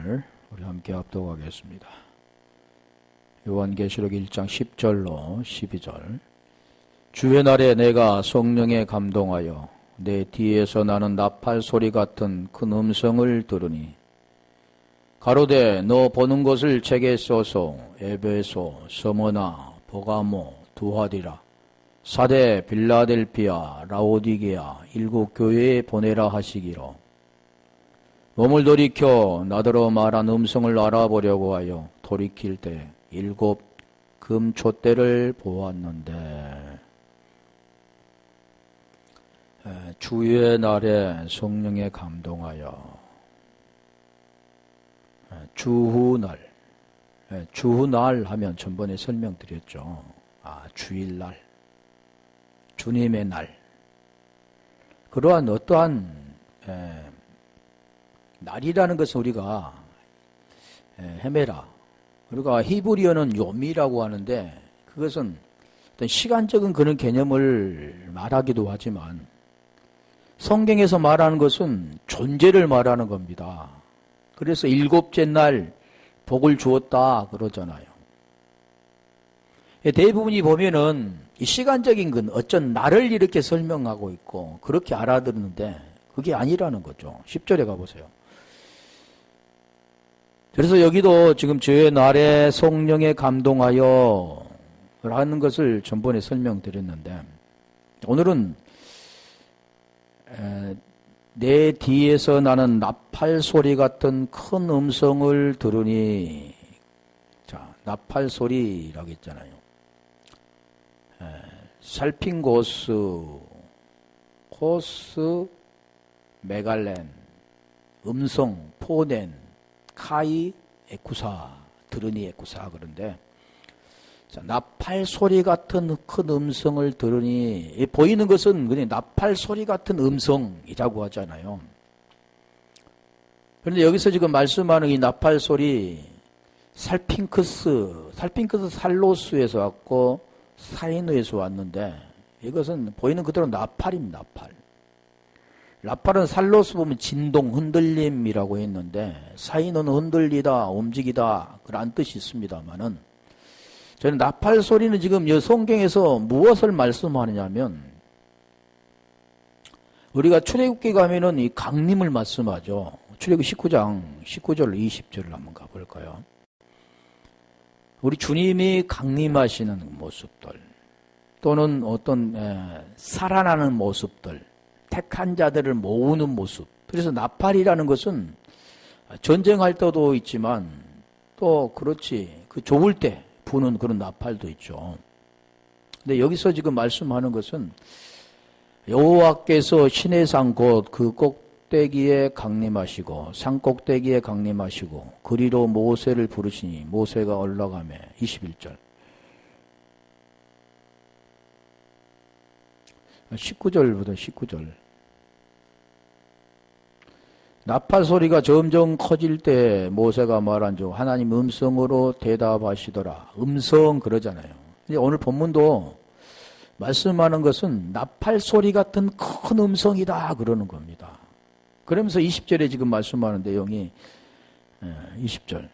말씀을 우리 함께 합독하겠습니다. 요한계시록 1장 10절로 12절. 주의 날에 내가 성령에 감동하여 내 뒤에서 나는 나팔 소리 같은 큰 음성을 들으니 가로되 너 보는 것을 책에 써서 에베소, 서머나, 버가모, 두하디라, 사대, 빌라델피아, 라오디게아 일곱 교회에 보내라 하시기로 몸을 돌이켜 나더러 말한 음성을 알아보려고 하여 돌이킬 때 일곱 금촛대를 보았는데 주의 날에 성령에 감동하여 주후날, 주후날 하면 전번에 설명드렸죠. 주일날, 주님의 날. 그러한 어떠한 날이라는 것은 우리가 헤메라, 우리가 히브리어는 요미라고 하는데 그것은 어떤 시간적인 그런 개념을 말하기도 하지만 성경에서 말하는 것은 존재를 말하는 겁니다. 그래서 일곱째 날 복을 주었다 그러잖아요. 대부분이 보면은 이 시간적인 건 어쩐 날을 이렇게 설명하고 있고 그렇게 알아듣는데 그게 아니라는 거죠. 10절에 가보세요. 그래서 여기도 지금 주의 날에 성령에 감동하여 라는 것을 전번에 설명드렸는데 오늘은 내 뒤에서 나는 나팔 소리 같은 큰 음성을 들으니, 자, 나팔 소리라고 했잖아요. 살핑고스, 코스, 메갈렌, 음성, 포넨, 카이, 에쿠사, 들으니 에쿠사 그런데 자, 나팔 소리 같은 큰 음성을 들으니 보이는 것은 그냥 나팔 소리 같은 음성이라고 하잖아요. 그런데 여기서 지금 말씀하는 이 나팔 소리 살핑크스 살로스에서 왔고 사이누에서 왔는데 이것은 보이는 그대로 나팔입니다. 나팔은 살로스 보면 진동, 흔들림이라고 했는데 사이누는 흔들리다, 움직이다 그런 뜻이 있습니다만은 저는 나팔 소리는 지금 이 성경에서 무엇을 말씀하느냐면 우리가 출애굽기 가면은 이 강림을 말씀하죠. 출애굽 19장 19절 20절을 한번 가볼까요? 우리 주님이 강림하시는 모습들 또는 어떤 살아나는 모습들 택한 자들을 모으는 모습. 그래서 나팔이라는 것은 전쟁할 때도 있지만 또 그렇지 그 좋을 때 부는 그런 나팔도 있죠. 근데 여기서 지금 말씀하는 것은 여호와께서 시내산 곧 그 꼭대기에 강림하시고 산 꼭대기에 강림하시고 그리로 모세를 부르시니 모세가 올라가매 21절 19절부터 19절 나팔 소리가 점점 커질 때 모세가 말한 중 하나님 음성으로 대답하시더라. 음성 그러잖아요. 근데 오늘 본문도 말씀하는 것은 나팔 소리 같은 큰 음성이다 그러는 겁니다. 그러면서 20절에 지금 말씀하는 내용이 20절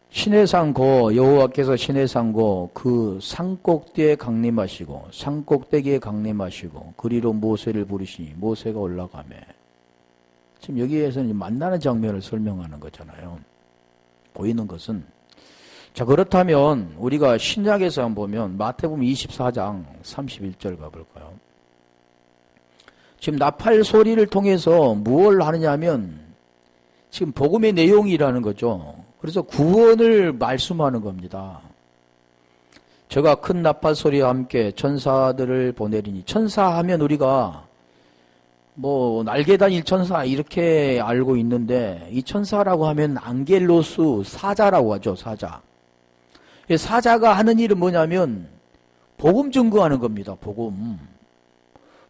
시내산 고 여호와께서 시내산 고 그 산꼭대기에 강림하시고 산꼭대기에 강림하시고 그리로 모세를 부르시니 모세가 올라가매 지금 여기에서는 만나는 장면을 설명하는 거잖아요. 보이는 것은 자 그렇다면 우리가 신약에서 한번 보면 마태복음 24장 31절 가볼까요? 지금 나팔 소리를 통해서 무엇을 하느냐면 지금 복음의 내용이라는 거죠. 그래서 구원을 말씀하는 겁니다. 저가 큰 나팔 소리와 함께 천사들을 보내리니 천사하면 우리가 뭐 날개 다닐 천사 이렇게 알고 있는데 이 천사라고 하면 앙겔로스 사자라고 하죠. 사자가 하는 일은 뭐냐면 복음 증거하는 겁니다.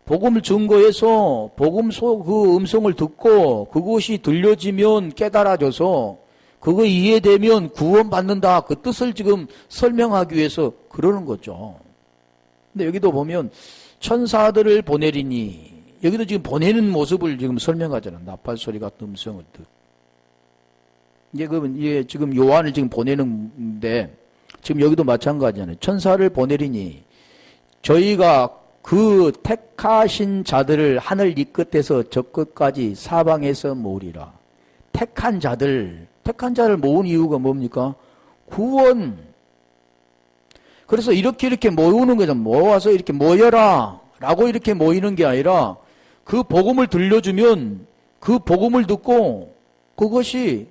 복음을 증거해서 복음 그 음성을 듣고 그것이 들려지면 깨달아져서 그거 이해되면 구원받는다 그 뜻을 지금 설명하기 위해서 그러는 거죠. 근데 여기도 보면 천사들을 보내리니 여기도 지금 보내는 모습을 지금 설명하잖아요. 나팔 소리 같은 음성을 듣. 이제 지금 요한을 지금 보내는데, 지금 여기도 마찬가지잖아요. 천사를 보내리니, 저희가 그 택하신 자들을 하늘 이 끝에서 저 끝까지 사방에서 모으리라. 택한 자를 모은 이유가 뭡니까? 구원. 그래서 이렇게 모으는 거죠. 모아서 이렇게 모여라 라고 이렇게 모이는 게 아니라, 그 복음을 들려주면 그 복음을 듣고 그것이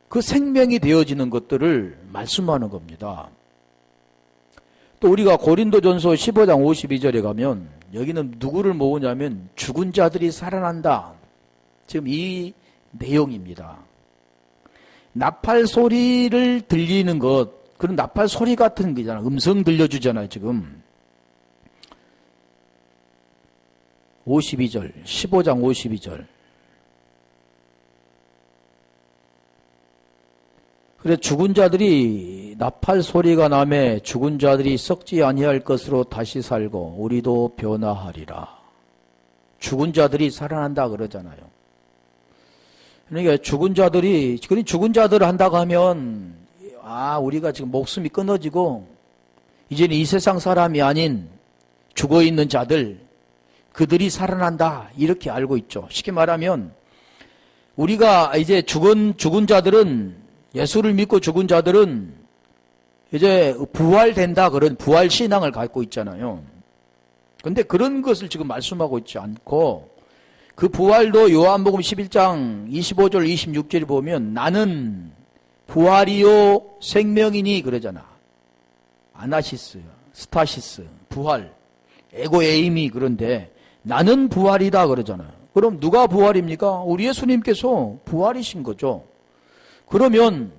그 생명이 되어지는 것들을 말씀하는 겁니다. 또 우리가 고린도전서 15장 52절에 가면 여기는 누구를 모으냐면 죽은 자들이 살아난다. 지금 이 내용입니다. 나팔 소리를 들리는 것, 그런 나팔 소리 같은 거잖아. 음성 들려주잖아요, 지금. 52절, 15장 52절. 그래 죽은 자들이 나팔 소리가 나매 죽은 자들이 썩지 아니할 것으로 다시 살고 우리도 변화하리라. 죽은 자들이 살아난다 그러잖아요. 그러니까 죽은 자들을 한다고 하면 우리가 지금 목숨이 끊어지고 이제는 이 세상 사람이 아닌 죽어 있는 자들, 그들이 살아난다 이렇게 알고 있죠. 쉽게 말하면 우리가 이제 죽은 자들은, 예수를 믿고 죽은 자들은 이제 부활된다, 그런 부활 신앙을 갖고 있잖아요. 근데 그런 것을 지금 말씀하고 있지 않고, 그 부활도 요한복음 11장 25절 26절에 보면 나는 부활이요 생명이니 그러잖아. 아나시스, 스타시스, 부활, 에고에임이. 그런데 나는 부활이다 그러잖아요. 그럼 누가 부활입니까? 우리 예수님께서 부활이신 거죠. 그러면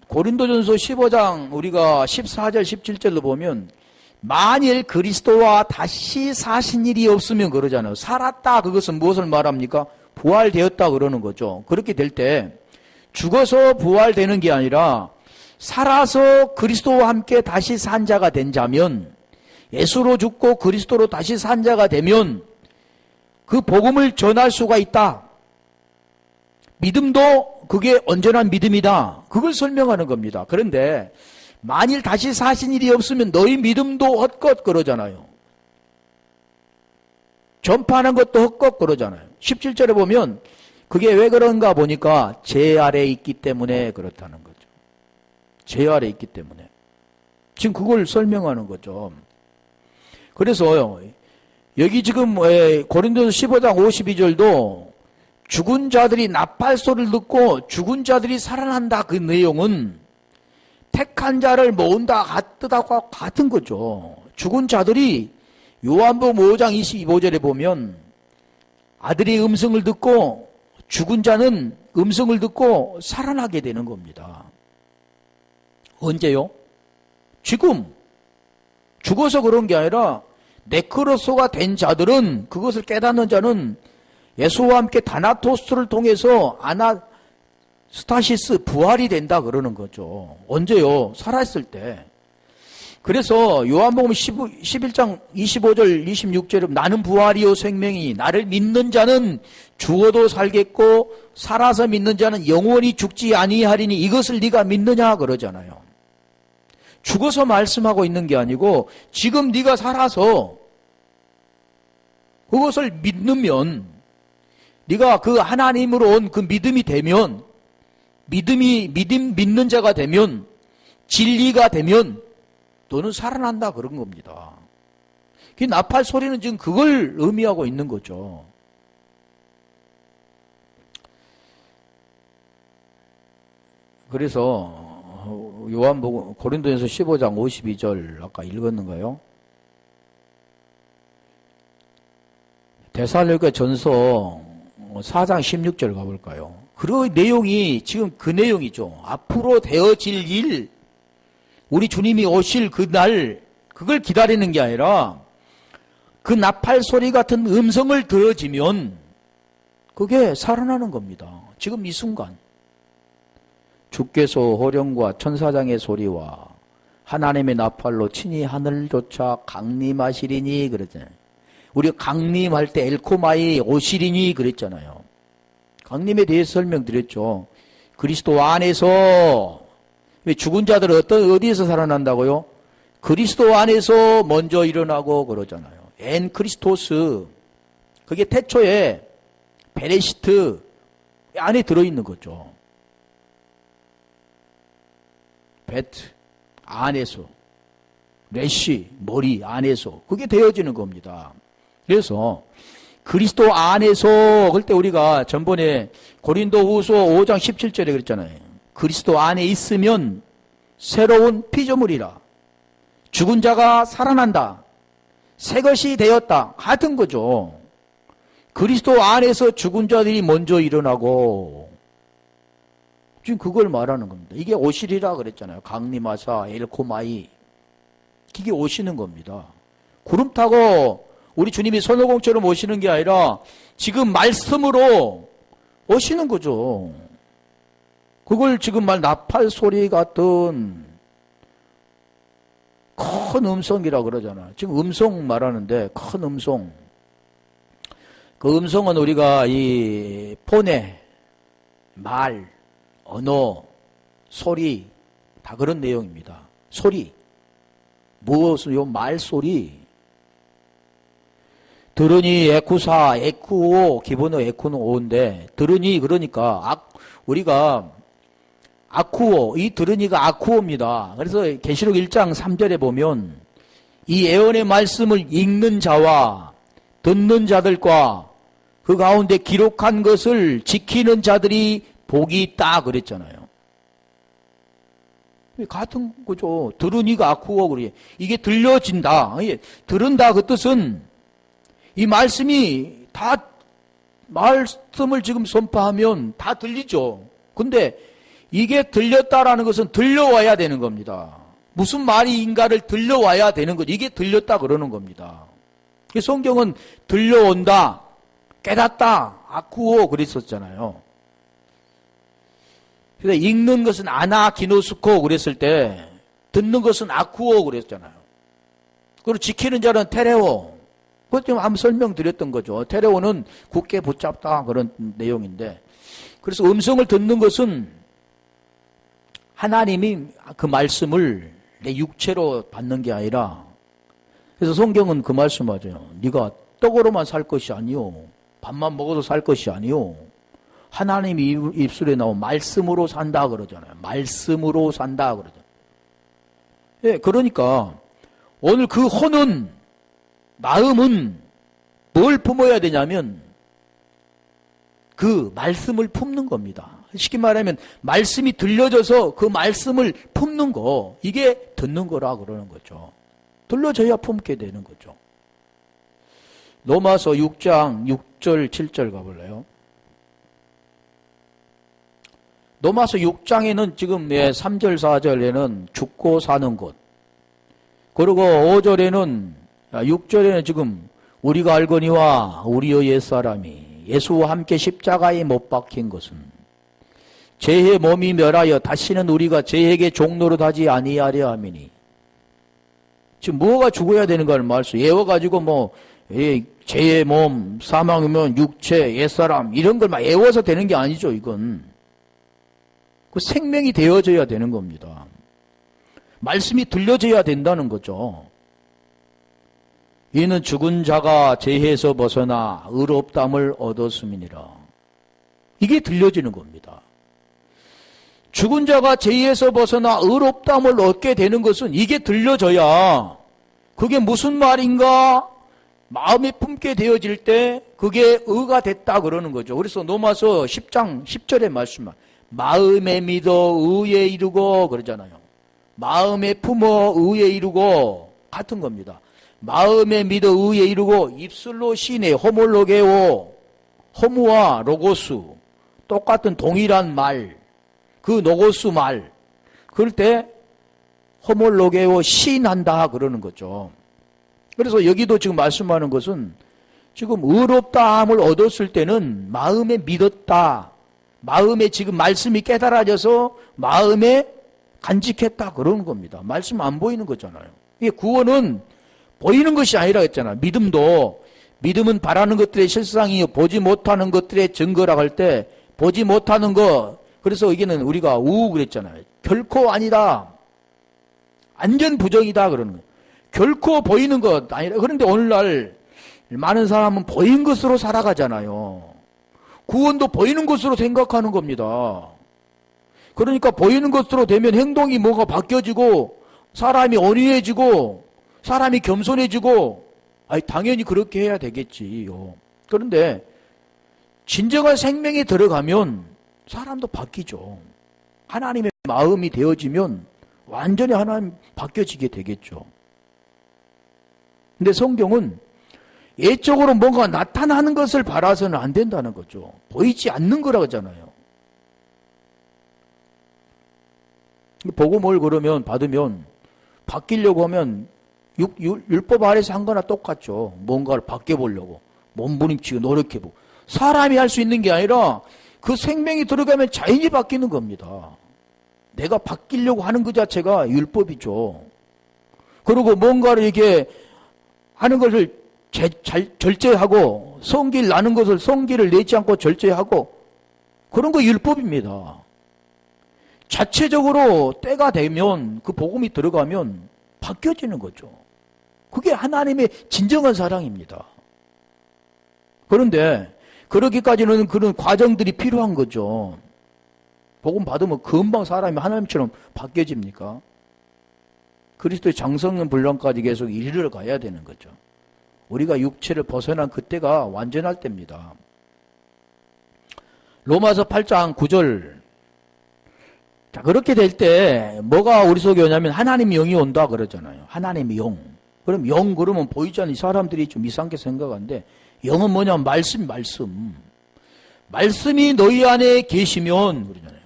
고린도전서 15장 우리가 14절 17절로 보면 만일 그리스도와 다시 사신 일이 없으면 그러잖아요. 살았다, 그것은 무엇을 말합니까? 부활되었다 그러는 거죠. 그렇게 될 때 죽어서 부활되는 게 아니라 살아서 그리스도와 함께 다시 산 자가 된 자면, 예수로 죽고 그리스도로 다시 산 자가 되면 그 복음을 전할 수가 있다. 믿음도 그게 온전한 믿음이다. 그걸 설명하는 겁니다. 그런데 만일 다시 사신 일이 없으면 너희 믿음도 헛것 그러잖아요. 전파하는 것도 헛것 그러잖아요. 17절에 보면 그게 왜 그런가 보니까 제 아래에 있기 때문에 그렇다는 거죠. 제 아래에 있기 때문에. 지금 그걸 설명하는 거죠. 그래서 여기 지금 고린도서 15장 52절도 죽은 자들이 나팔 소리를 듣고 죽은 자들이 살아난다, 그 내용은 택한 자를 모은다 뜻하고 같은 거죠. 죽은 자들이 요한복음 5장 25절에 보면 아들의 음성을 듣고 죽은 자는 음성을 듣고 살아나게 되는 겁니다. 언제요? 지금. 죽어서 그런 게 아니라 네크로소가 된 자들은, 그것을 깨닫는 자는 예수와 함께 다나토스를 통해서 아나스타시스 부활이 된다 그러는 거죠. 언제요? 살아있을 때. 그래서 요한복음 11장 25절 26절에 나는 부활이요 생명이, 나를 믿는 자는 죽어도 살겠고 살아서 믿는 자는 영원히 죽지 아니하리니 이것을 네가 믿느냐 그러잖아요. 죽어서 말씀하고 있는 게 아니고 지금 네가 살아서 그것을 믿으면, 네가 그 하나님으로 온 그 믿음이 되면, 믿는 자가 되면, 진리가 되면 너는 살아난다 그런 겁니다. 그 나팔 소리는 지금 그걸 의미하고 있는 거죠. 그래서 요한복음 고린도전서 15장 52절 아까 읽었는가요? 데살로니가 전서 4장 16절 가볼까요? 그 내용이 지금 그 내용이죠. 앞으로 되어질 일, 우리 주님이 오실 그날, 그걸 기다리는 게 아니라 그 나팔 소리 같은 음성을 들어지면 그게 살아나는 겁니다. 지금 이 순간. 주께서 호령과 천사장의 소리와 하나님의 나팔로 친히 하늘조차 강림하시리니 그랬잖아요. 우리가 강림할 때 엘코마이 오시리니 그랬잖아요. 강림에 대해서 설명드렸죠. 그리스도 안에서. 왜 죽은 자들은 어디에서 살아난다고요? 그리스도 안에서 먼저 일어나고 그러잖아요. 엔 크리스토스. 그게 태초에 베레시트 안에 들어있는 거죠. 베트 안에서, 레시 머리 안에서 그게 되어지는 겁니다. 그래서 그리스도 안에서, 그럴 때 우리가 전번에 고린도후서 5장 17절에 그랬잖아요. 그리스도 안에 있으면 새로운 피조물이라. 죽은 자가 살아난다. 새 것이 되었다. 같은 거죠. 그리스도 안에서 죽은 자들이 먼저 일어나고, 지금 그걸 말하는 겁니다. 이게 오시리라 그랬잖아요. 강림하사 엘코마이. 이게 오시는 겁니다. 구름 타고 우리 주님이 손오공처럼 오시는 게 아니라 지금 말씀으로 오시는 거죠. 그걸 지금 나팔 소리 같은 큰 음성이라고 그러잖아요. 지금 음성 말하는데 큰 음성. 그 음성은 우리가 이 폰에 말, 언어, 소리 다 그런 내용입니다. 소리. 무엇은 요 말소리. 들으니 에쿠사, 에쿠오, 기본어 에쿠는 오인데, 들으니 그러니까 우리가 아쿠오, 이 들으니가 아쿠오입니다. 그래서 계시록 1장 3절에 보면 이 예언의 말씀을 읽는 자와 듣는 자들과 그 가운데 기록한 것을 지키는 자들이 복이 있다 그랬잖아요. 같은 거죠. 들으니가 아쿠오 그래. 이게 들려진다. 들은다 그 뜻은 이 말씀이 다 말씀을 지금 선포하면 다 들리죠. 근데 이게 들렸다라는 것은 들려와야 되는 겁니다. 무슨 말인가를 들려와야 되는 거죠. 이게 들렸다 그러는 겁니다. 성경은 들려온다, 깨닫다, 아쿠오 그랬었잖아요. 그래서 읽는 것은 아나기노스코 그랬을 때 듣는 것은 아쿠오 그랬잖아요. 그리고 지키는 자는 테레오. 그것 좀 한번 설명드렸던 거죠. 테레오는 굳게 붙잡다 그런 내용인데, 그래서 음성을 듣는 것은 하나님이 그 말씀을 내 육체로 받는 게 아니라, 그래서 성경은 그 말씀하죠. 네가 떡으로만 살 것이 아니요, 밥만 먹어도 살 것이 아니요, 하나님이 입술에 나온 말씀으로 산다 그러잖아요. 말씀으로 산다 그러잖아요. 예, 그러니까 오늘 그 혼은, 마음은 뭘 품어야 되냐면 그 말씀을 품는 겁니다. 쉽게 말하면 말씀이 들려져서 그 말씀을 품는 거, 이게 듣는 거라 그러는 거죠. 들려져야 품게 되는 거죠. 로마서 6장 6절 7절 가볼래요? 로마서 6장에는 지금 3절 4절에는 죽고 사는 것, 그리고 5절에는 6절에는 지금 우리가 알거니와 우리의 옛사람이 예수와 함께 십자가에 못 박힌 것은 죄의 몸이 멸하여 다시는 우리가 죄에게 종노릇하지 아니하려 함이니. 지금 뭐가 죽어야 되는 걸 말씀 애워가지고 죄의 몸, 사망이면 육체, 옛사람 이런 걸 막 애워서 되는 게 아니죠. 이건 그 생명이 되어져야 되는 겁니다. 말씀이 들려져야 된다는 거죠. 이는 죽은 자가 죄에서 벗어나 의롭다함을 얻었음이니라. 이게 들려지는 겁니다. 죽은 자가 죄에서 벗어나 의롭다함을 얻게 되는 것은 이게 들려져야, 그게 무슨 말인가 마음에 품게 되어질 때 그게 의가 됐다 그러는 거죠. 그래서 로마서 10장 10절의 말씀, 마음에 믿어 의에 이르고 그러잖아요. 마음에 품어 의에 이르고 같은 겁니다. 마음에 믿어 의에 이르고 입술로 시인해. 호몰로게오, 호무와 로고스 똑같은 동일한 말, 그 로고스 말, 그럴 때 호몰로게오 시인한다 그러는 거죠. 그래서 여기도 지금 말씀하는 것은 지금 의롭다함을 얻었을 때는 마음에 믿었다, 마음에 지금 말씀이 깨달아져서 마음에 간직했다 그러는 겁니다. 말씀 안 보이는 거잖아요. 이게 구원은 보이는 것이 아니라 했잖아요. 믿음은 바라는 것들의 실상이요 보지 못하는 것들의 증거라고 할 때 보지 못하는 것, 그래서 이게는 우리가 우우 그랬잖아요. 결코 아니다. 완전 부정이다 그러는 거예요. 결코 보이는 것 아니라. 그런데 오늘날 많은 사람은 보이는 것으로 살아가잖아요. 구원도 보이는 것으로 생각하는 겁니다. 그러니까 보이는 것으로 되면 행동이 뭐가 바뀌어지고 사람이 온유해지고 사람이 겸손해지고 당연히 그렇게 해야 되겠지요. 그런데 진정한 생명에 들어가면 사람도 바뀌죠. 하나님의 마음이 되어지면 완전히 하나님 바뀌어지게 되겠죠. 근데 성경은 예적으로 뭔가 나타나는 것을 바라서는 안 된다는 거죠. 보이지 않는 거라고 하잖아요. 복음을 그러면 받으면 바뀌려고 하면 율법 아래서 한 거나 똑같죠. 뭔가를 바뀌어보려고 몸부림치고 노력해보고. 사람이 할 수 있는 게 아니라 그 생명이 들어가면 자연히 바뀌는 겁니다. 내가 바뀌려고 하는 그 자체가 율법이죠. 그리고 뭔가를 이렇게 하는 것을 절제하고 성기를 나는 것을 성기를 내지 않고 절제하고 그런 거 율법입니다. 자체적으로 때가 되면 그 복음이 들어가면 바뀌어지는 거죠. 그게 하나님의 진정한 사랑입니다. 그런데 그러기까지는 그런 과정들이 필요한 거죠. 복음 받으면 금방 사람이 하나님처럼 바뀌어집니까? 그리스도의 장성년 분량까지 계속 이르러 가야 되는 거죠. 우리가 육체를 벗어난 그때가 완전할 때입니다. 로마서 8장 9절. 자, 그렇게 될 때 뭐가 우리 속에 오냐면 하나님의 영이 온다 그러잖아요. 하나님의 영. 그럼 영 그러면 보이지 않는 사람들이 좀 이상하게 생각하는데 영은 뭐냐면 말씀. 말씀이 너희 안에 계시면 그러잖아요.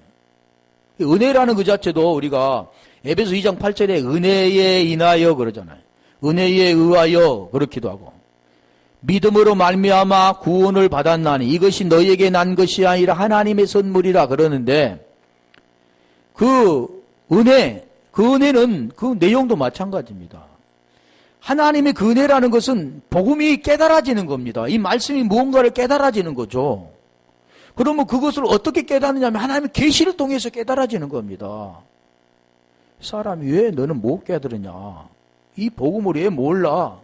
은혜라는 그 자체도 우리가 에베소 2장 8절에 은혜에 인하여 그러잖아요. 은혜에 의하여 그렇기도 하고 믿음으로 말미암아 구원을 받았나니 이것이 너희에게 난 것이 아니라 하나님의 선물이라 그러는데 그 은혜는 그 내용도 마찬가지입니다. 하나님의 그 은혜라는 것은 복음이 깨달아지는 겁니다. 이 말씀이 무언가를 깨달아지는 거죠. 그러면 그것을 어떻게 깨닫느냐면 하나님의 계시를 통해서 깨달아지는 겁니다. 사람이 왜 너는 못 깨달으냐? 이 복음을 왜 몰라?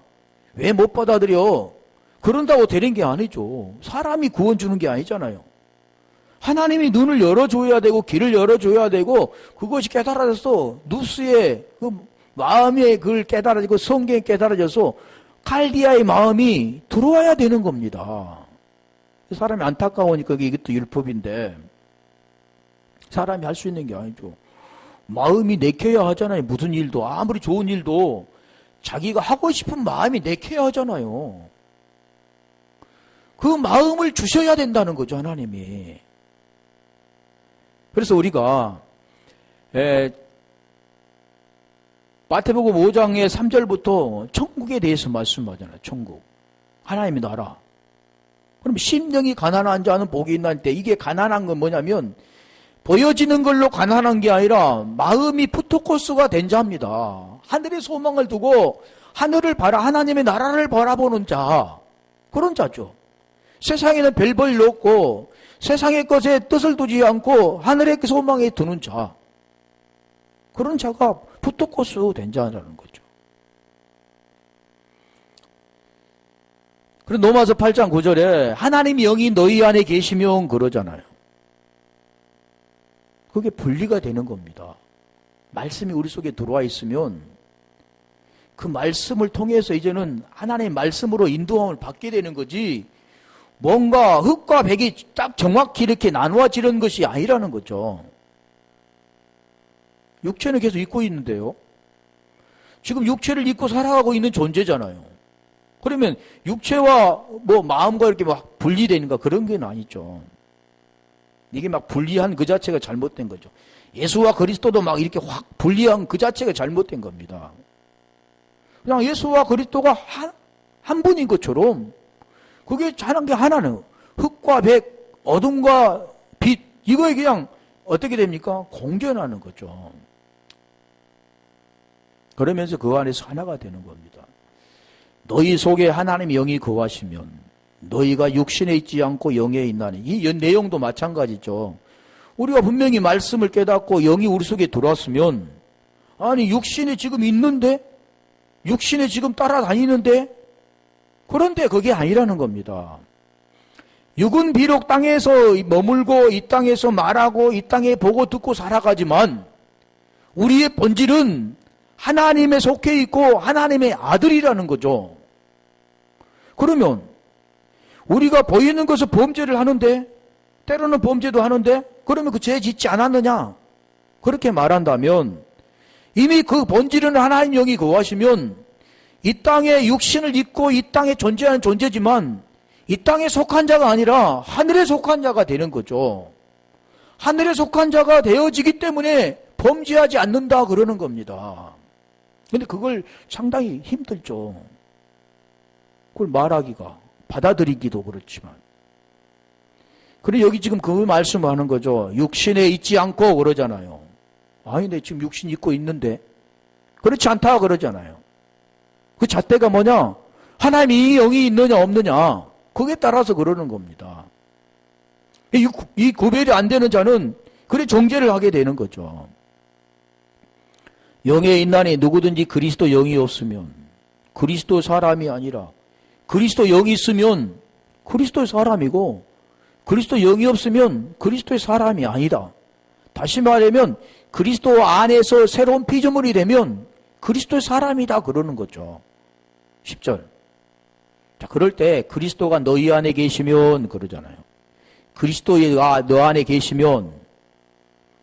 왜 못 받아들여? 그런다고 되는 게 아니죠. 사람이 구원 주는 게 아니잖아요. 하나님이 눈을 열어줘야 되고 길을 열어줘야 되고 그것이 깨달아져서 누스의 그 마음에 그걸 깨달아지고 성경에 깨달아져서 칼디아의 마음이 들어와야 되는 겁니다. 사람이 안타까우니까 이것도 율법인데 사람이 할 수 있는 게 아니죠. 마음이 내켜야 하잖아요. 무슨 일도 아무리 좋은 일도 자기가 하고 싶은 마음이 내켜야 하잖아요. 그 마음을 주셔야 된다는 거죠. 하나님이. 그래서 우리가 마태복음 5장의 3절부터 천국에 대해서 말씀하잖아요. 천국. 하나님의 나라. 그럼 심령이 가난한 자는 복이 있나니 때 이게 가난한 건 뭐냐면 보여지는 걸로 가난한 게 아니라 마음이 푸토코스가 된 자입니다. 하늘의 소망을 두고 하늘을 하나님의 나라를 바라보는 자. 그런 자죠. 세상에는 별 볼 일 없고 세상의 것에 뜻을 두지 않고 하늘의 소망에 두는 자. 그런 자가 푸토코스 된 자라는 거죠. 그리고 로마서 8장 9절에 하나님의 영이 너희 안에 계시면 그러잖아요. 그게 분리가 되는 겁니다. 말씀이 우리 속에 들어와 있으면 그 말씀을 통해서 이제는 하나님의 말씀으로 인도함을 받게 되는 거지 뭔가 흑과 백이 딱 정확히 이렇게 나누어지는 것이 아니라는 거죠. 육체는 계속 잊고 있는데요. 지금 육체를 잊고 살아가고 있는 존재잖아요. 그러면 육체와 뭐 마음과 이렇게 막 분리되는가 그런 게 아니죠. 이게 막 분리한 그 자체가 잘못된 거죠. 예수와 그리스도도 막 이렇게 확 분리한 그 자체가 잘못된 겁니다. 그냥 예수와 그리스도가 한 분인 것처럼 그게 잘한 게 하나는 흑과 백, 어둠과 빛 이거에 그냥 어떻게 됩니까? 공존하는 거죠. 그러면서 그 안에서 하나가 되는 겁니다. 너희 속에 하나님의 영이 거하시면 너희가 육신에 있지 않고 영에 있나니 이 내용도 마찬가지죠. 우리가 분명히 말씀을 깨닫고 영이 우리 속에 들어왔으면, 아니 육신이 지금 있는데, 육신이 지금 따라다니는데, 그런데 그게 아니라는 겁니다. 육은 비록 땅에서 머물고 이 땅에서 말하고 이 땅에 보고 듣고 살아가지만 우리의 본질은 하나님에 속해 있고 하나님의 아들이라는 거죠. 그러면 우리가 보이는 것을 범죄를 하는데, 때로는 범죄도 하는데, 그러면 그 죄 짓지 않았느냐? 그렇게 말한다면 이미 그 본질은 하나님 영이 거하시면 이 땅에 육신을 입고 이 땅에 존재하는 존재지만 이 땅에 속한 자가 아니라 하늘에 속한 자가 되는 거죠. 하늘에 속한 자가 되어지기 때문에 범죄하지 않는다 그러는 겁니다. 근데 그걸 상당히 힘들죠. 그걸 말하기가, 받아들이기도 그렇지만. 그래 여기 지금 그 말씀을 하는 거죠. 육신에 있지 않고 그러잖아요. 아니 내 지금 육신 입고 있는데 그렇지 않다 그러잖아요. 그 잣대가 뭐냐? 하나님이 영이 있느냐 없느냐, 그게 따라서 그러는 겁니다. 이 구별이 안 되는 자는 그래 정죄를 하게 되는 거죠. 영에 있나니 누구든지 그리스도 영이 없으면 그리스도 사람이 아니라, 그리스도 영이 있으면 그리스도의 사람이고 그리스도 영이 없으면 그리스도의 사람이 아니다. 다시 말하면 그리스도 안에서 새로운 피조물이 되면 그리스도의 사람이다 그러는 거죠. 10절. 자, 그럴 때 그리스도가 너희 안에 계시면 그러잖아요. 그리스도가 너 안에 계시면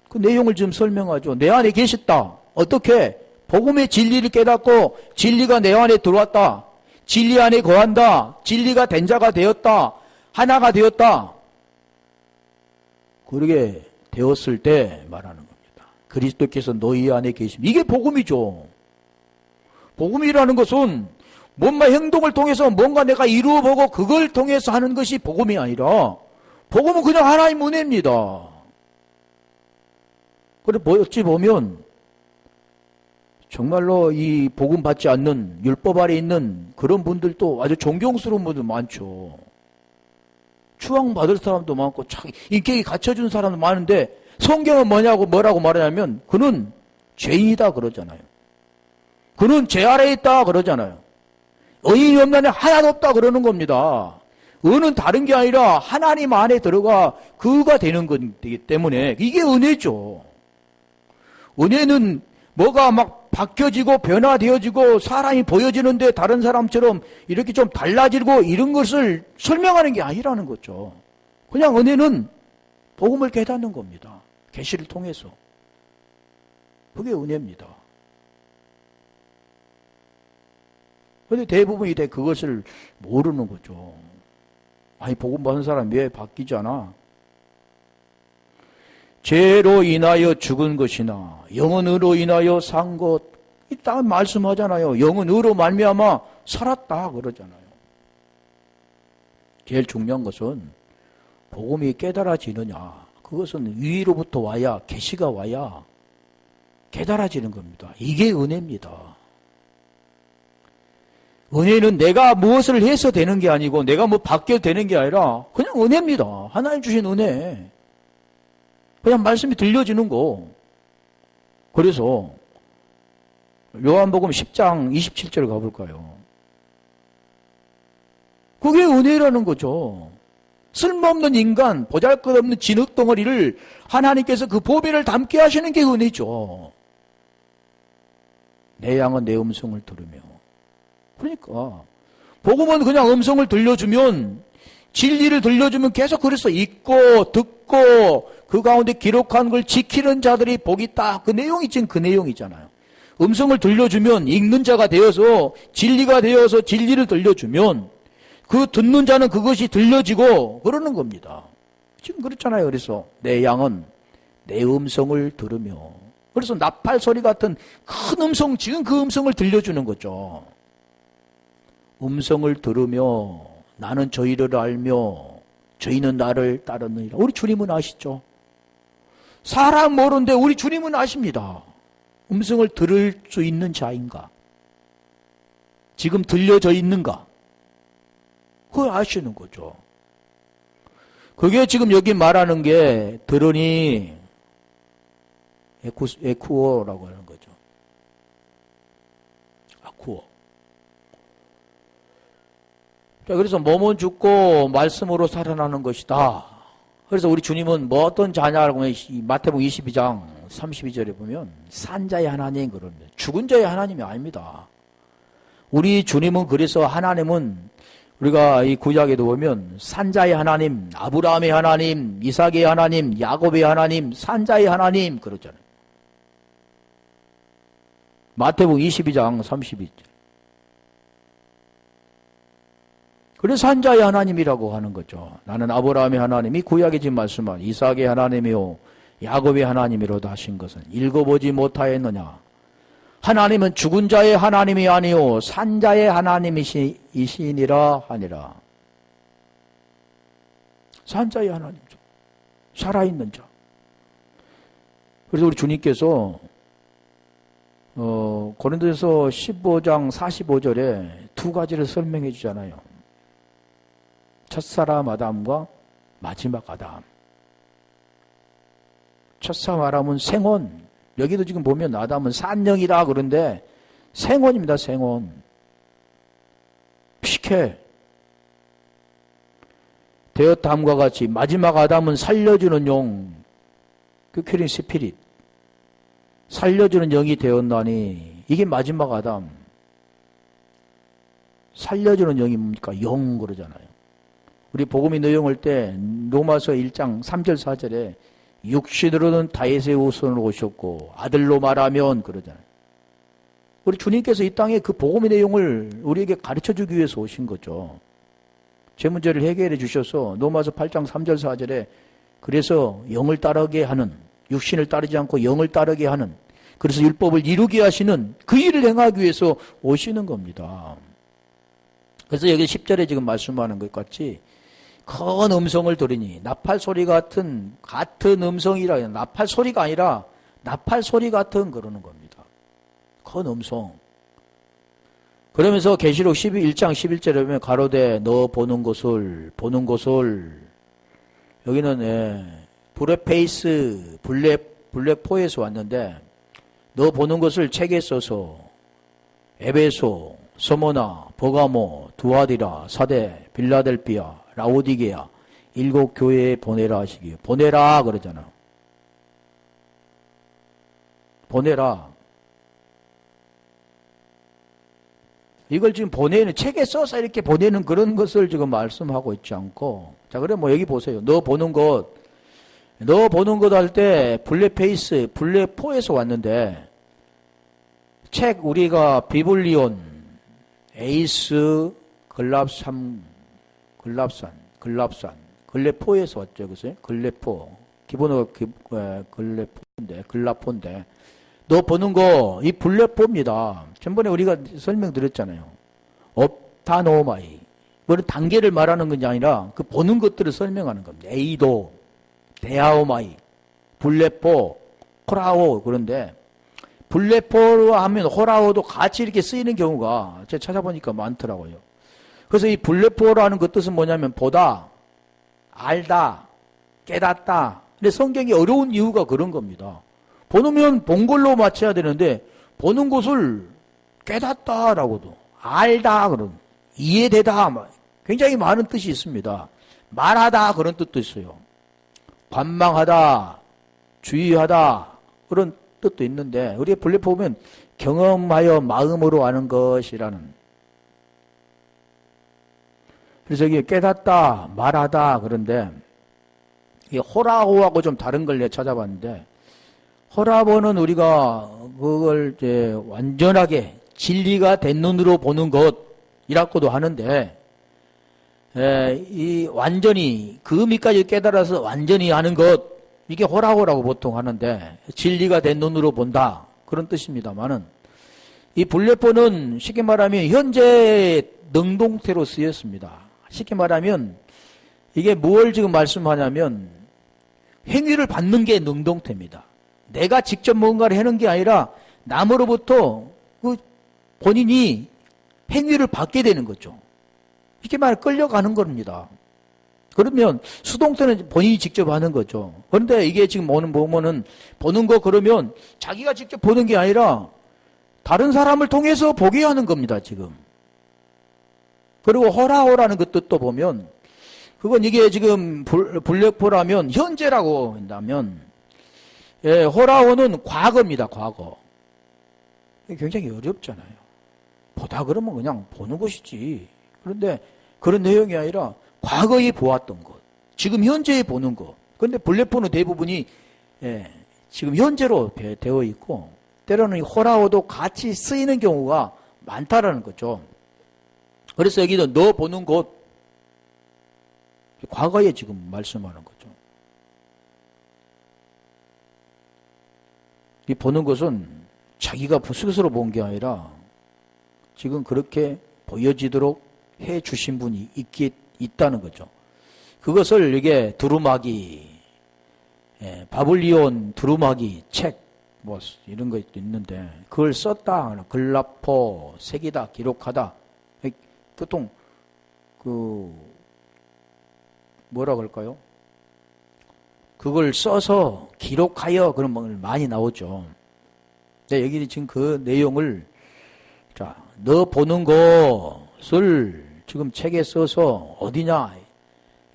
그 내용을 좀 설명하죠. 내 안에 계셨다. 어떻게? 복음의 진리를 깨닫고 진리가 내 안에 들어왔다. 진리 안에 거한다. 진리가 된 자가 되었다. 하나가 되었다. 그렇게 되었을 때 말하는 겁니다. 그리스도께서 너희 안에 계시면, 이게 복음이죠. 복음이라는 것은 뭔가 행동을 통해서 뭔가 내가 이루어보고 그걸 통해서 하는 것이 복음이 아니라, 복음은 그냥 하나님 은혜입니다. 그래 어찌 보면 정말로 이 복음 받지 않는 율법 아래 있는 그런 분들도 아주 존경스러운 분들 많죠. 추앙받을 사람도 많고 인격이 갖춰준 사람도 많은데 성경은 뭐라고 말하냐면 그는 죄인이다 그러잖아요. 그는 죄 아래에 있다 그러잖아요. 의인이 없나니 하나도 없다 그러는 겁니다. 의는 다른 게 아니라 하나님 안에 들어가 그가 되는 거기 때문에 이게 은혜죠. 은혜는 뭐가 막 바뀌어지고 변화되어지고 사람이 보여지는데 다른 사람처럼 이렇게 좀 달라지고 이런 것을 설명하는 게 아니라는 거죠. 그냥 은혜는 복음을 깨닫는 겁니다. 계시를 통해서. 그게 은혜입니다. 그런데 대부분이 그것을 모르는 거죠. 아니 복음 받은 사람이 왜 바뀌지 않아? 죄로 인하여 죽은 것이나 영은 의로 인하여 산 것, 딱 말씀하잖아요. 영은 의로 말미암아 살았다 그러잖아요. 제일 중요한 것은 복음이 깨달아지느냐, 그것은 위로부터 와야, 계시가 와야 깨달아지는 겁니다. 이게 은혜입니다. 은혜는 내가 무엇을 해서 되는 게 아니고 내가 뭐 바뀌어 되는 게 아니라 그냥 은혜입니다. 하나님 주신 은혜. 그냥 말씀이 들려지는 거. 그래서 요한복음 10장 27절 가볼까요? 그게 은혜라는 거죠. 쓸모없는 인간, 보잘것없는 진흙덩어리를 하나님께서 그 보배를 담게 하시는 게 은혜죠. 내 양은 내 음성을 들으며. 그러니까 복음은 그냥 음성을 들려주면, 진리를 들려주면 계속 그래서 읽고 듣고 그 가운데 기록한 걸 지키는 자들이 복이 있다. 그 내용이 지금 그 내용이잖아요. 음성을 들려주면 읽는 자가 되어서 진리가 되어서 진리를 들려주면 그 듣는 자는 그것이 들려지고 그러는 겁니다. 지금 그렇잖아요. 그래서 내 양은 내 음성을 들으며, 그래서 나팔 소리 같은 큰 음성, 지금 그 음성을 들려주는 거죠. 음성을 들으며 나는 저희를 알며 저희는 나를 따르느니라. 우리 주님은 아시죠? 사람 모르는데 우리 주님은 아십니다. 음성을 들을 수 있는 자인가? 지금 들려져 있는가? 그걸 아시는 거죠. 그게 지금 여기 말하는 게 드러니 에쿠오라고 하는 거죠. 아쿠오. 자, 그래서 몸은 죽고 말씀으로 살아나는 것이다. 그래서 우리 주님은 뭐 어떤 자냐라고 하면 마태복음 22장 32절에 보면 산자의 하나님 그러는데 죽은 자의 하나님이 아닙니다. 우리 주님은 그래서 하나님은 우리가 이 구약에도 보면 산자의 하나님, 아브라함의 하나님, 이삭의 하나님, 야곱의 하나님, 산자의 하나님 그러잖아요. 마태복음 22장 32절. 그래서 산자의 하나님이라고 하는 거죠. 나는 아브라함의 하나님이 구약에 지금 말씀한 이삭의 하나님이요 야곱의 하나님이로다 하신 것은 읽어보지 못하였느냐. 하나님은 죽은 자의 하나님이 아니요 산자의 하나님이시니라 하니라. 산자의 하나님이죠. 살아있는 자. 그래서 우리 주님께서 고린도전서 15장 45절에 두 가지를 설명해 주잖아요. 첫사람 아담과 마지막 아담. 첫사람 아담은 생원. 여기도 지금 보면 아담은 산령이다 그런데 생원입니다. 생원. 피케. 되었다함과 같이 마지막 아담은 살려주는 용. 그 큐린 스피릿. 살려주는 영이 되었나니 이게 마지막 아담. 살려주는 영이 뭡니까? 영 그러잖아요. 우리 복음의 내용을 때 로마서 1장 3절 4절에 육신으로는 다윗의 후손으로 오셨고 아들로 말하면 그러잖아요. 우리 주님께서 이 땅에 그 복음의 내용을 우리에게 가르쳐주기 위해서 오신 거죠. 제 문제를 해결해 주셔서 로마서 8장 3절 4절에 그래서 영을 따르게 하는 육신을 따르지 않고 영을 따르게 하는 그래서 율법을 이루게 하시는 그 일을 행하기 위해서 오시는 겁니다. 그래서 여기 10절에 지금 말씀하는 것 같이 큰 음성을 들으니 나팔 소리 같은 음성이라 나팔 소리가 아니라 나팔 소리 같은 그러는 겁니다. 큰 음성. 그러면서 계시록 1장 11절에 보면 가로되 너 보는 곳을 여기는 브레페이스 블랙포에서 왔는데 너 보는 것을 책에 써서 에베소, 서모나, 버가모, 두아디라, 사대, 빌라델피아, 라오디게아 7 교회에 보내라 하시기에 보내라 그러잖아. 보내라. 이걸 지금 보내는 책에 써서 이렇게 보내는 그런 것을 지금 말씀하고 있지 않고 자 그래 뭐 여기 보세요. 너 보는 것 할 때 블랙페이스 블랙포에서 왔는데 책 우리가 비블리온 에이스 글랍산 글레포에서 왔죠. 그죠? 글레포. 기본어가 글라포인데. 너 보는 거, 이 블레포입니다. 전번에 우리가 설명드렸잖아요. 업타노마이. 뭐는 단계를 말하는 것이 아니라 그 보는 것들을 설명하는 겁니다. 에이도, 데아오마이, 블레포, 호라오. 그런데, 블레포로 하면 호라오도 같이 이렇게 쓰이는 경우가 제가 찾아보니까 많더라고요. 그래서 이 블레포라는 그 뜻은 뭐냐면 보다, 알다, 깨닫다. 근데 성경이 어려운 이유가 그런 겁니다. 보면 본 걸로 맞춰야 되는데 보는 것을 깨닫다라고도 알다 그런 이해되다 굉장히 많은 뜻이 있습니다. 말하다 그런 뜻도 있어요. 관망하다, 주의하다 그런 뜻도 있는데 우리가 블레포 보면 경험하여 마음으로 아는 것이라는 그래서 이게 깨닫다, 말하다 그런데 이 호라호하고 좀 다른 걸 내가 찾아봤는데 호라보는 우리가 그걸 이제 완전하게 진리가 된 눈으로 보는 것이라고도 하는데 이 완전히 그 의미까지 깨달아서 완전히 하는 것 이게 호라호라고 보통 하는데 진리가 된 눈으로 본다 그런 뜻입니다만은 이 블레포는 쉽게 말하면 현재 능동태로 쓰였습니다. 쉽게 말하면 이게 뭘 지금 말씀하냐면 행위를 받는 게 능동태입니다. 내가 직접 뭔가를 하는 게 아니라 남으로부터 그 본인이 행위를 받게 되는 거죠. 쉽게 말해 끌려가는 겁니다. 그러면 수동태는 본인이 직접 하는 거죠. 그런데 이게 지금 보는 거 그러면 자기가 직접 보는 게 아니라 다른 사람을 통해서 보게 하는 겁니다, 지금. 그리고 호라호라는 그 뜻도 보면 그건 이게 지금 블랙포라면 현재라고 한다면 예, 호라호는 과거입니다, 과거. 굉장히 어렵잖아요. 보다 그러면 그냥 보는 것이지. 그런데 그런 내용이 아니라 과거에 보았던 것, 지금 현재에 보는 것. 그런데 블랙포는 대부분이 예, 지금 현재로 되어 있고 때로는 이 호라호도 같이 쓰이는 경우가 많다라는 거죠. 그래서 여기는 너 보는 곳, 과거에 지금 말씀하는 거죠. 이 보는 것은 자기가 스스로 본 게 아니라 지금 그렇게 보여지도록 해 주신 분이 있다는 거죠. 그것을 이게 두루마기, 예, 바블리온 두루마기 책, 뭐 이런 거 있는데 그걸 썼다, 글라포, 새기다, 기록하다. 보통 뭐라 그럴까요? 그걸 써서 기록하여 그런 말 많이 나오죠. 근데 여기 지금 그 내용을 자, 너 보는 것을 지금 책에 써서 어디냐?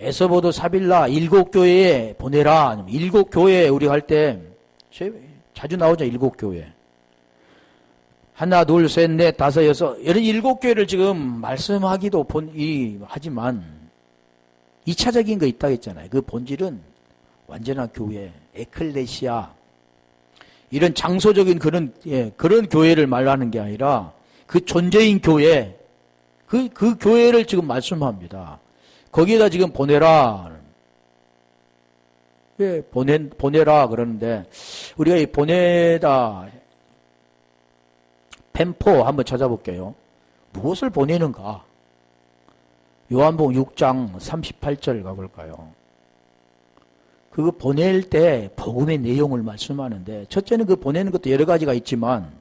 에서보드 사빌라 7교회에 보내라. 7교회 우리 할 때 자주 나오죠. 7교회. 하나, 둘, 셋, 넷, 다섯, 여섯 이런 7교회를 지금 말씀하기도 하지만 2차적인 거 있다고 했잖아요. 그 본질은 완전한 교회, 에클레시아 이런 장소적인 그런 교회를 말하는 게 아니라 그 존재인 교회, 그 교회를 지금 말씀합니다. 거기에다 지금 보내라. 예, 보내라 그러는데, 우리가 이 보내다, 펜포 한번 찾아볼게요. 무엇을 보내는가? 요한복음 6장 38절 가볼까요? 그거 보낼 때 복음의 내용을 말씀하는데, 첫째는 그 보내는 것도 여러 가지가 있지만,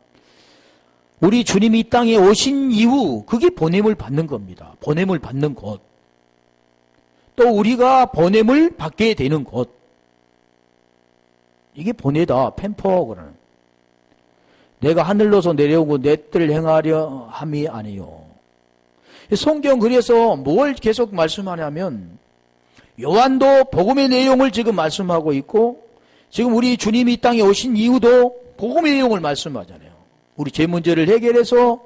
우리 주님이 이 땅에 오신 이후 그게 보냄을 받는 겁니다. 보냄을 받는 것. 또 우리가 보냄을 받게 되는 것. 이게 보내다, 펜퍼그는. 내가 하늘로서 내려오고 내 뜻을 행하려 함이 아니요. 성경 그래서 뭘 계속 말씀하냐면 요한도 복음의 내용을 지금 말씀하고 있고 지금 우리 주님이 이 땅에 오신 이후도 복음의 내용을 말씀하잖아요. 우리 죄 문제를 해결해서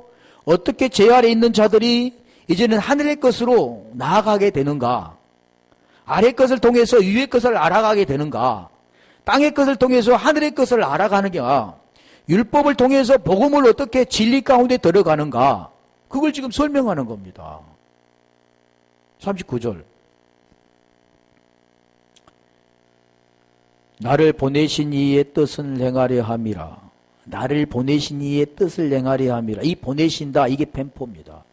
어떻게 죄 아래 있는 자들이 이제는 하늘의 것으로 나아가게 되는가? 아래 것을 통해서 위의 것을 알아가게 되는가? 땅의 것을 통해서 하늘의 것을 알아가는 게 율법을 통해서 복음을 어떻게 진리 가운데 들어가는가? 그걸 지금 설명하는 겁니다. 39절. 나를 보내신 이의 뜻을 행하려 함이라. 나를 보내신 이의 뜻을 행하려 함이라. 이 보내신다, 이게 펜포입니다.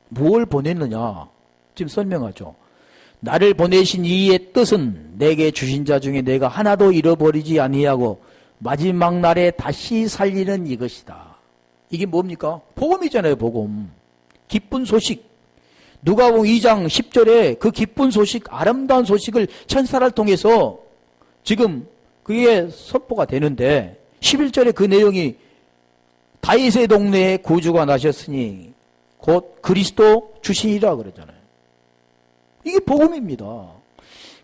무엇을 보냈느냐? 지금 설명하죠. 나를 보내신 이의 뜻은 내게 주신 자 중에 내가 하나도 잃어버리지 아니하고 마지막 날에 다시 살리는 이것이다. 이게 뭡니까? 복음이잖아요, 복음. 기쁜 소식. 누가복음 2장 10절에 그 기쁜 소식, 아름다운 소식을 천사를 통해서 지금 그게 선포가 되는데 11절에 그 내용이 다윗의 동네에 구주가 나셨으니 곧 그리스도 주시니라 그러잖아요. 이게 복음입니다.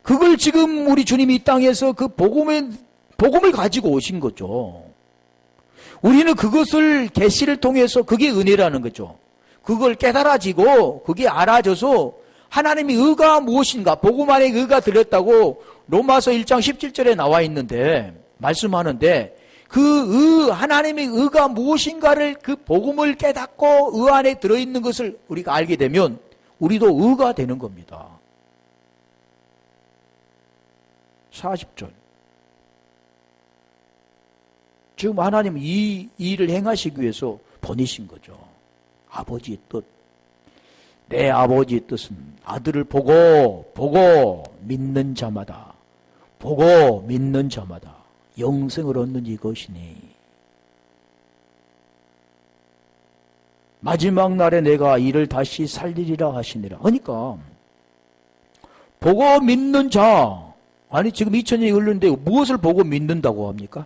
그걸 지금 우리 주님이 이 땅에서 그 복음을 가지고 오신 거죠. 우리는 그것을 계시를 통해서 그게 은혜라는 거죠. 그걸 깨달아지고 그게 알아져서 하나님의 의가 무엇인가, 복음 안에 의가 들렸다고 로마서 1장 17절에 나와 있는데 말씀하는데 그 하나님의 의가 무엇인가를 그 복음을 깨닫고 의 안에 들어있는 것을 우리가 알게 되면 우리도 의가 되는 겁니다. 40절. 지금 하나님은 이 일을 행하시기 위해서 보내신 거죠. 아버지의 뜻. 내 아버지의 뜻은 아들을 보고 믿는 자마다, 보고 믿는 자마다 영생을 얻는 이것이니 마지막 날에 내가 이를 다시 살리리라 하시니라. 그러니까 보고 믿는 자. 아니 지금 2000년이 흘렀는데 무엇을 보고 믿는다고 합니까?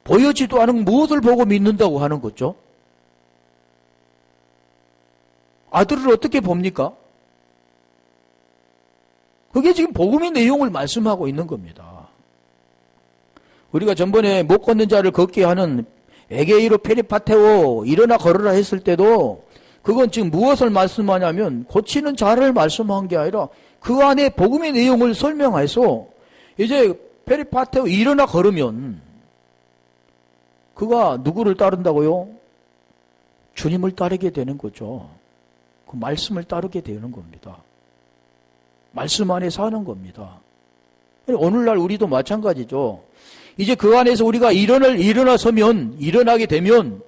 보여지도 않은 무엇을 보고 믿는다고 하는 거죠? 아들을 어떻게 봅니까? 그게 지금 복음의 내용을 말씀하고 있는 겁니다. 우리가 전번에 못 걷는 자를 걷게 하는 에게이로 페리파테오 일어나 걸으라 했을 때도 그건 지금 무엇을 말씀하냐면 고치는 자를 말씀한 게 아니라 그 안에 복음의 내용을 설명해서 이제 페리파테오 일어나 걸으면 그가 누구를 따른다고요? 주님을 따르게 되는 거죠. 그 말씀을 따르게 되는 겁니다. 말씀 안에 사는 겁니다. 오늘날 우리도 마찬가지죠. 이제 그 안에서 우리가 일어나게 되면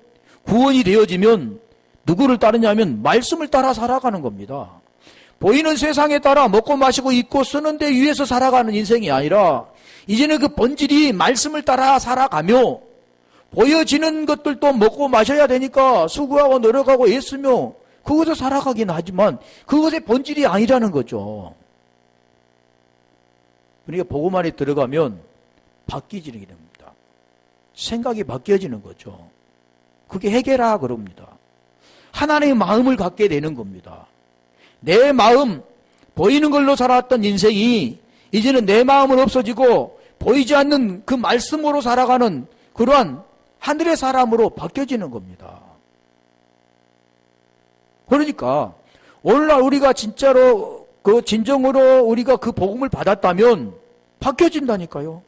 구원이 되어지면 누구를 따르냐면 말씀을 따라 살아가는 겁니다. 보이는 세상에 따라 먹고 마시고 입고 쓰는 데 위해서 살아가는 인생이 아니라 이제는 그 본질이 말씀을 따라 살아가며 보여지는 것들도 먹고 마셔야 되니까 수고하고 노력하고 애쓰며 그것을 살아가긴 하지만 그것의 본질이 아니라는 거죠. 그러니까 복음 안에 들어가면 바뀌지는 게 됩니다. 생각이 바뀌어지는 거죠. 그게 해결하 그럽니다. 하나님의 마음을 갖게 되는 겁니다. 내 마음, 보이는 걸로 살았던 인생이 이제는 내 마음은 없어지고 보이지 않는 그 말씀으로 살아가는 그러한 하늘의 사람으로 바뀌어지는 겁니다. 그러니까 오늘날 우리가 진짜로 그 진정으로 우리가 그 복음을 받았다면 바뀌어진다니까요.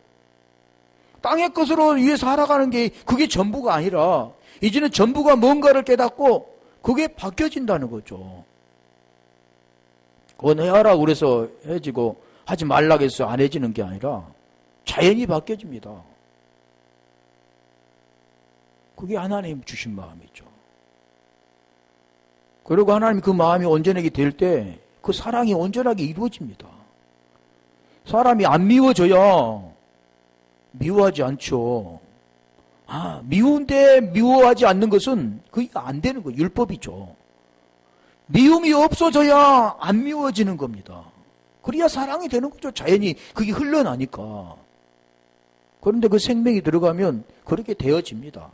땅의 것으로 위해 살아가는 게 그게 전부가 아니라 이제는 전부가 뭔가를 깨닫고 그게 바뀌어진다는 거죠. 그건 해하라고 그래서 해지고 하지 말라고 해서 안 해지는 게 아니라 자연히 바뀌어집니다. 그게 하나님 주신 마음이죠. 그리고 하나님 그 마음이 온전하게 될 때 그 사랑이 온전하게 이루어집니다. 사람이 안 미워져야 미워하지 않죠. 미운데 미워하지 않는 것은 그게 안 되는 거예요. 율법이죠. 미움이 없어져야 안 미워지는 겁니다. 그래야 사랑이 되는 거죠. 자연히 그게 흘러나니까. 그런데 그 생명이 들어가면 그렇게 되어집니다.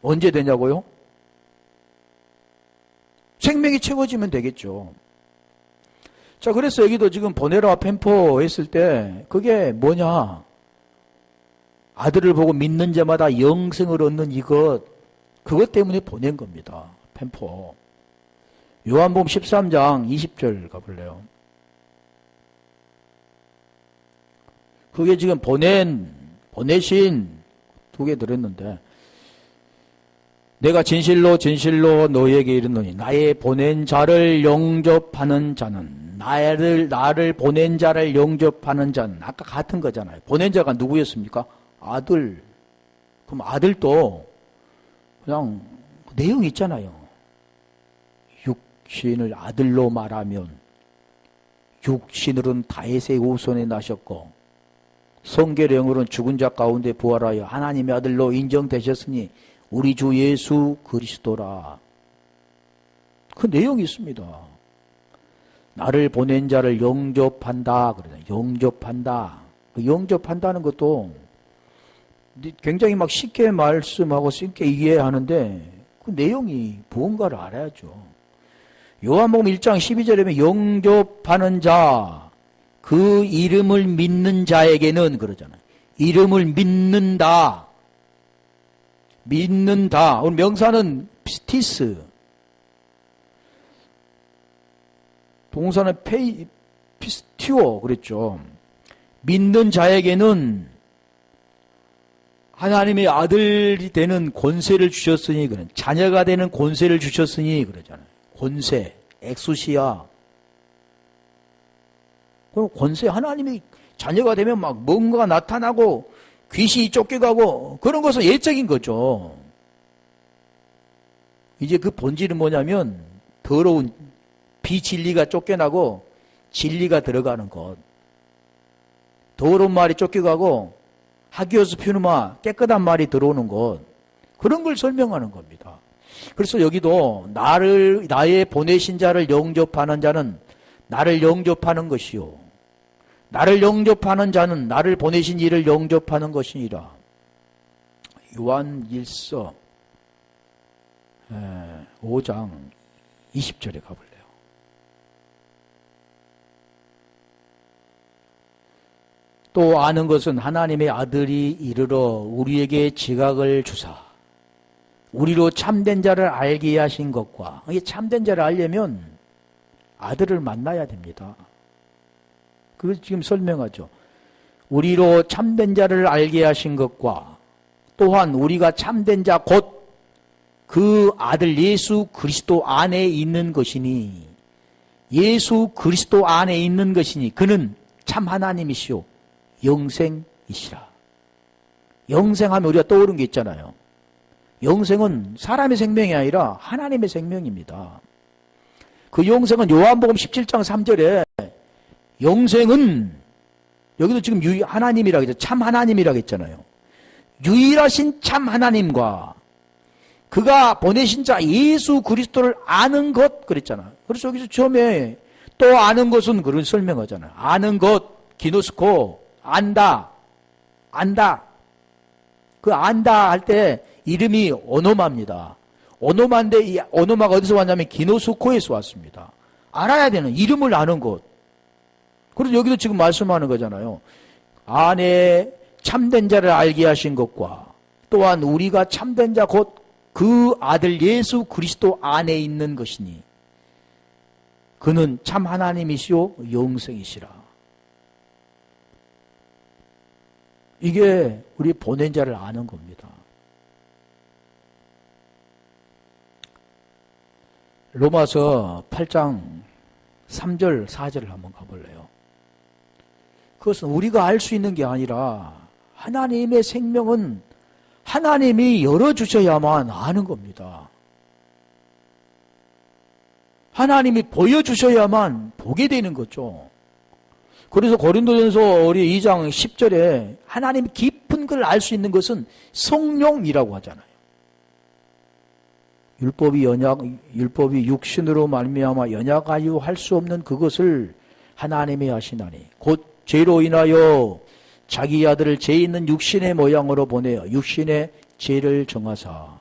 언제 되냐고요? 생명이 채워지면 되겠죠. 자, 그래서 여기도 지금 보내라 펜포 했을 때 그게 뭐냐? 아들을 보고 믿는 자마다 영생을 얻는 그것 때문에 보낸 겁니다. 펜포. 요한복음 13장 20절 가볼래요. 그게 지금 보내신 두 개 들었는데 내가 진실로 진실로 너희에게 이르노니 나의 보낸 자를 영접하는 자는 나를 보낸 자를 영접하는 자는 아까 같은 거잖아요. 보낸 자가 누구였습니까? 아들. 그럼 아들도 그냥 내용 있잖아요. 육신을 아들로 말하면 육신으로는 다윗의 후손에 나셨고 성결형으로는 죽은 자 가운데 부활하여 하나님의 아들로 인정되셨으니 우리 주 예수 그리스도라. 그 내용이 있습니다. 나를 보낸 자를 영접한다. 그러잖아요. 영접한다. 영접한다는 것도 굉장히 막 쉽게 말씀하고 쉽게 이해하는데 그 내용이 무언가를 알아야죠. 요한복음 1장 12절에 영접하는 자, 그 이름을 믿는 자에게는 그러잖아요. 이름을 믿는다. 믿는다. 오늘 명사는 피스티스. 동사는 피스티오 그랬죠. 믿는 자에게는 하나님의 아들이 되는 권세를 주셨으니 그런 자녀가 되는 권세를 주셨으니 그러잖아요. 권세, 엑수시아. 그럼 권세 하나님이 자녀가 되면 막 뭔가가 나타나고 귀신이 쫓겨가고 그런 것은 예적인 거죠. 이제 그 본질은 뭐냐면 더러운 비진리가 쫓겨나고 진리가 들어가는 것. 더러운 말이 쫓겨가고 하기오스 퓨누마 깨끗한 말이 들어오는 것. 그런 걸 설명하는 겁니다. 그래서 여기도 나의 보내신 자를 영접하는 자는 나를 영접하는 것이요. 나를 영접하는 자는 나를 보내신 이를 영접하는 것이니라. 요한 1서 5장 20절에 가볼래요. 또 아는 것은 하나님의 아들이 이르러 우리에게 지각을 주사 우리로 참된 자를 알게 하신 것과, 이게 참된 자를 알려면 아들을 만나야 됩니다. 그걸 지금 설명하죠. 우리로 참된 자를 알게 하신 것과 또한 우리가 참된 자 곧 그 아들 예수 그리스도 안에 있는 것이니, 예수 그리스도 안에 있는 것이니 그는 참 하나님이시오 영생이시라. 영생하면 우리가 떠오르는 게 있잖아요. 영생은 사람의 생명이 아니라 하나님의 생명입니다. 그 영생은 요한복음 17장 3절에 영생은, 여기도 지금 하나님이라고 했죠. 참 하나님이라고 했잖아요. 유일하신 참 하나님과 그가 보내신 자 예수 그리스도를 아는 것 그랬잖아요. 그래서 여기서 처음에 또 아는 것은 그런 설명하잖아요. 아는 것, 기노스코, 안다. 그 안다 할 때 이름이 오노마입니다. 오노마인데 이 오노마가 어디서 왔냐면 기노스코에서 왔습니다. 알아야 되는, 이름을 아는 것. 그래서 여기도 지금 말씀하는 거잖아요. 안에 참된 자를 알게 하신 것과 또한 우리가 참된 자 곧 그 아들 예수 그리스도 안에 있는 것이니 그는 참 하나님이시오 영생이시라. 이게 우리 보낸 자를 아는 겁니다. 로마서 8장 3절 4절을 한번 가볼래요. 그것은 우리가 알 수 있는 게 아니라 하나님의 생명은 하나님이 열어주셔야만 아는 겁니다. 하나님이 보여주셔야만 보게 되는 거죠. 그래서 고린도전서 우리 2장 10절에 하나님 깊은 걸 알 수 있는 것은 성령이라고 하잖아요. 율법이 육신으로 말미암아 연약하여 할 수 없는 그것을 하나님이 하시나니 곧 죄로 인하여 자기 아들을 죄 있는 육신의 모양으로 보내어 육신의 죄를 정하사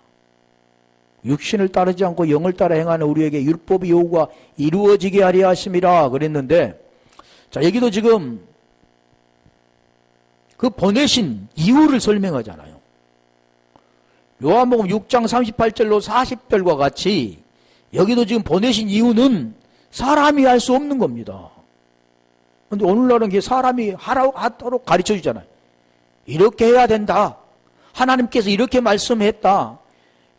육신을 따르지 않고 영을 따라 행하는 우리에게 율법의 요구가 이루어지게 하려 하심이라 그랬는데, 자 여기도 지금 그 보내신 이유를 설명하잖아요. 요한복음 6장 38절로 40절과 같이 여기도 지금 보내신 이유는 사람이 할 수 없는 겁니다. 근데 오늘날은 그게 사람이 하도록 가르쳐 주잖아요. 이렇게 해야 된다. 하나님께서 이렇게 말씀했다.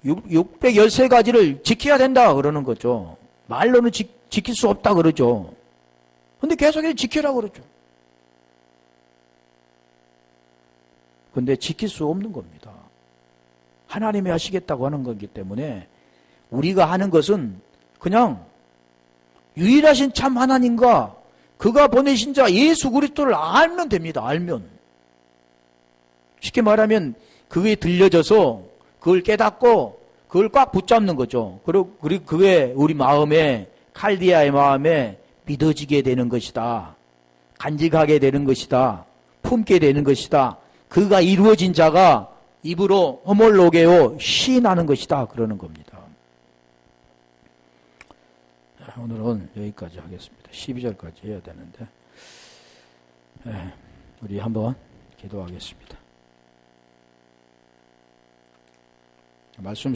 613가지를 지켜야 된다. 그러는 거죠. 말로는 지킬 수 없다. 그러죠. 근데 계속 지키라고 그러죠. 근데 지킬 수 없는 겁니다. 하나님이 하시겠다고 하는 거기 때문에 우리가 하는 것은 그냥 유일하신 참 하나님과 그가 보내신 자 예수 그리스도를 알면 됩니다. 알면. 쉽게 말하면 그게 들려져서 그걸 깨닫고 그걸 꽉 붙잡는 거죠. 그리고 그게 우리 마음에, 칼디아의 마음에 믿어지게 되는 것이다. 간직하게 되는 것이다. 품게 되는 것이다. 그가 이루어진 자가 입으로 허몰로게요 시인하는 것이다. 그러는 겁니다. 오늘은 여기까지 하겠습니다. 12절까지 해야 되는데 우리 한번 기도하겠습니다. 말씀